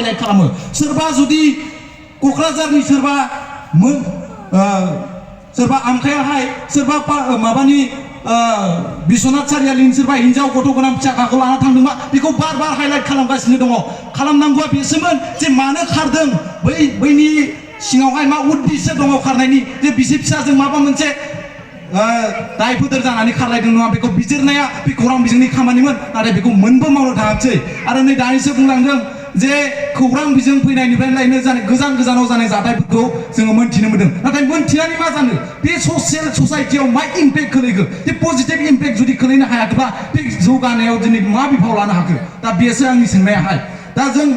highlight खालामो सोरबा जुदि क'क्राझारनि सोरबा आमखायाहाय सोरबा माबानि बिश्वनाथ सारियालिनि सोरबा हिनजाव गथ' गोनां फिसाखौ लाना थांदोंबा बेखौ बार बार हाइलाइट खालामगासिनो दङ खालामनांगौआ बेसोमोन जे मानो खारदों बैनि सिङावहाय मा उद्देश्य दङ खारनायनि जे बिसि फिसाजों माबा मोनसे दायफोर जानानै खारलायदों नङा बेखौ बिजिरनाया बे खौरां बिजोंनि खामानिमोन नाथाय बेखौ मोनबो मावनो थाङाखिसै आरो नै दानिसो बुंलांदों जे खौरां बिजों फैनायनिफ्राय लायनो जानाय गोजानाव जानाय जाथायफोरखौ जोङो मोनथिनो मोनदों नाथाय मोनथिनानै मा जानो बे ससियेल ससाइटियाव मा इम्पेक्ट खोलैगोन जे पजिटिभ इम्पेक्ट जुदि खोलैनो हायाखैब्ला बे जौगानायाव दिनै मा बिफाव लानो हाखो दा बेसो आंनि सोंनायाहाय दा जों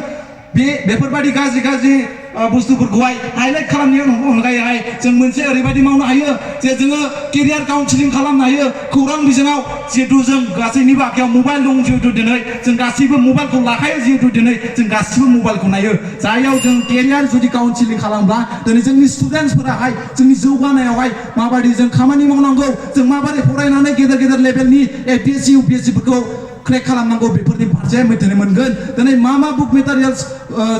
बेफोरबायदि गाज्रि बुस्थुफोरखौहाय हाइलाइट खालामनायनि अनगायैहाय जों मोनसे ओरैबायदि मावनो हायो जे जोङो केरियार काउन्सिलिं खालामनो हायो खौरां बिजोङाव जिहेतु जों गासैनिबो आखायाव मबाइल दं जिहेतु दिनै जों गासैबो मबाइलखौ लाखायो जिहेतु दिनै जों गासैबो मबाइलखौ नायो जायाव जों केरियार जुदि काउन्सिलिं खालामब्ला दिनै जोंनि स्टुडेन्टसफोराहाय जोंनि जौगानायावहाय माबायदि जों खामानि मावनांगौ जों माबोरै फरायनानै गेदेर लेभेलनि APSC UPSC फोरखौ क्रेक खालामनांगौ बेफोरनि फारसे मिथिनो मोनगोन दिनै मा बुक मेटेरियल्स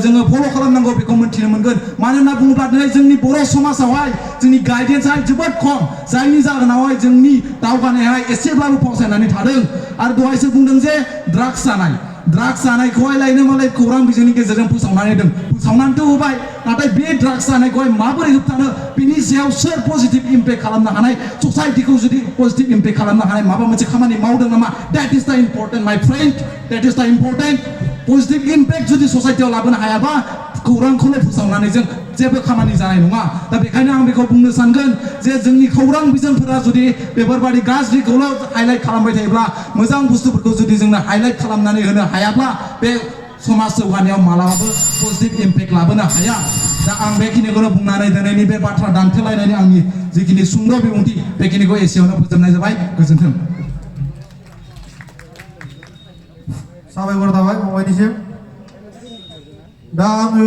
जोङो फल' खालामनांगौ बेखौ मिथिनो मोनगोन मानो होनना बुङोब्ला दिनै जोंनि बर' समाजावहाय जोंनि गाइडेन्सआ जोबोद खम जायनि जाहोनावहाय जोंनि दावगानायाहाय एसेब्लाबो फावसायनानै थादों आरो दहायसो बुंदों जे ड्राग्स जानायखौहाय लायनो मालाय खौरां बिजोंनि गेजेरजों फोसावनानैथ' होबाय नाथाय बे ड्राग्स जानायखौहाय माबोरै होबथानो बिनि सायाव सोर पजिटिभ इम्पेक्ट खालामनो हानाय ससाइटिखौ जुदि पजिटिभ इम्पेक्ट खालामनो हानाय माबा मोनसे खामानि मावदों नामा दैट इज द इम्पर्टेन्ट माय फ्रेन्ड दैट इज द इम्पर्टेन्ट पजिटिभ इम्पेक्ट जुदि ससाइटियाव लाबोनो हायाबा खौरांखौल' फोसावनानै जों जेबो खामानि जानाय नङा दा बेखायनो आं बेखौ बुंनो सानगोन जे जोंनि खौरां बिजोंफोरा जुदि बेफोरबायदि गाज्रिखौल' हाइलाइट खालामबाय थायोब्ला मोजां बुस्थुफोरखौ जुदि जोंनो हाइलाइट खालामनानै होनो हायाब्ला बे समाज जौगानायाव मालाबाबो पजिटिभ इम्पेक्ट लाबोनो हाया दा आं बेखिनिखौनो बुंनानै दिनैनि बे बाथ्रा दान्थेलायनायनि आंनि जिखिनि सुंद' बिबुंथि बेखिनिखौ एसेयावनो फोजोबनाय जाबाय गोजोन्थों साबायखर थाबाय फंबायनिसिम दा आङो